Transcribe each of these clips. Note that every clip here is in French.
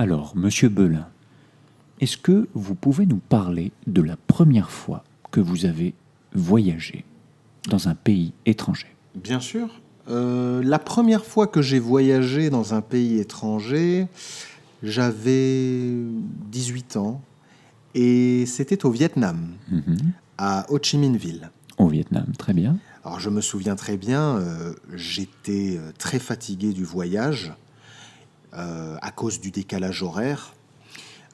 Alors, Monsieur Belin, est-ce que vous pouvez nous parler de la première fois que vous avez voyagé dans un pays étranger? Bien sûr. La première fois que j'ai voyagé dans un pays étranger, j'avais 18 ans et c'était au Vietnam, à Ho Chi Minh Ville. Au Vietnam, très bien. Alors je me souviens très bien, j'étais très fatigué du voyage à cause du décalage horaire.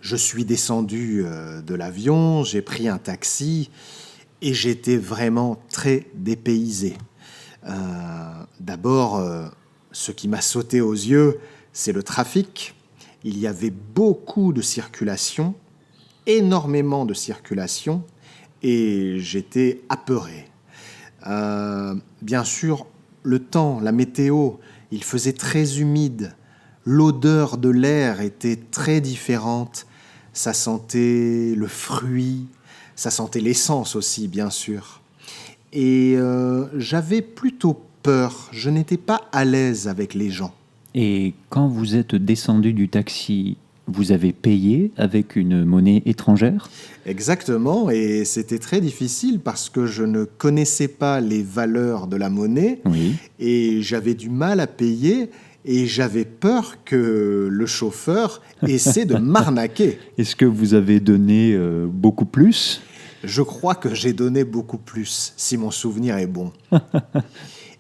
Je suis descendu de l'avion, j'ai pris un taxi et j'étais vraiment très dépaysé. D'abord, ce qui m'a sauté aux yeux, c'est le trafic. Il y avait beaucoup de circulation, énormément de circulation, et j'étais apeuré. Bien sûr, le temps, la météo, il faisait très humide. L'odeur de l'air était très différente. Ça sentait le fruit, ça sentait l'essence aussi, bien sûr. Et j'avais plutôt peur. Je n'étais pas à l'aise avec les gens. Et quand vous êtes descendu du taxi, vous avez payé avec une monnaie étrangère? Exactement, et c'était très difficile parce que je ne connaissais pas les valeurs de la monnaie Oui. et j'avais du mal à payer et j'avais peur que le chauffeur essaie de m'arnaquer. Est-ce que vous avez donné beaucoup plus? Je crois que j'ai donné beaucoup plus, si mon souvenir est bon.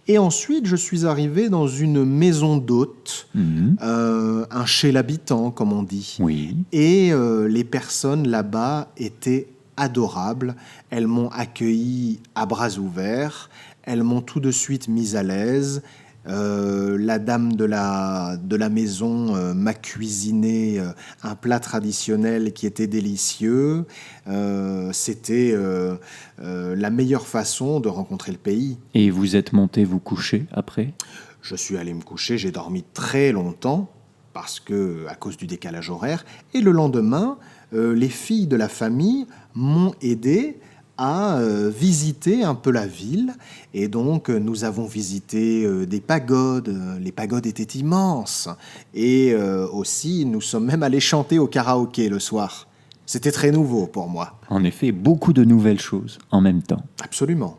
Et ensuite, je suis arrivé dans une maison d'hôtes, un chez l'habitant, comme on dit. Oui. Et les personnes là-bas étaient adorables. Elles m'ont accueilli à bras ouverts. Elles m'ont tout de suite mis à l'aise. La dame de la maison m'a cuisiné un plat traditionnel qui était délicieux. C'était la meilleure façon de rencontrer le pays. Et vous êtes monté vous coucher après? Je suis allé me coucher, j'ai dormi très longtemps parce que à cause du décalage horaire. Et le lendemain, les filles de la famille m'ont aidé à visiter un peu la ville. Et donc, nous avons visité des pagodes. Les pagodes étaient immenses. Et aussi, nous sommes même allés chanter au karaoké le soir. C'était très nouveau pour moi. En effet, beaucoup de nouvelles choses en même temps. Absolument.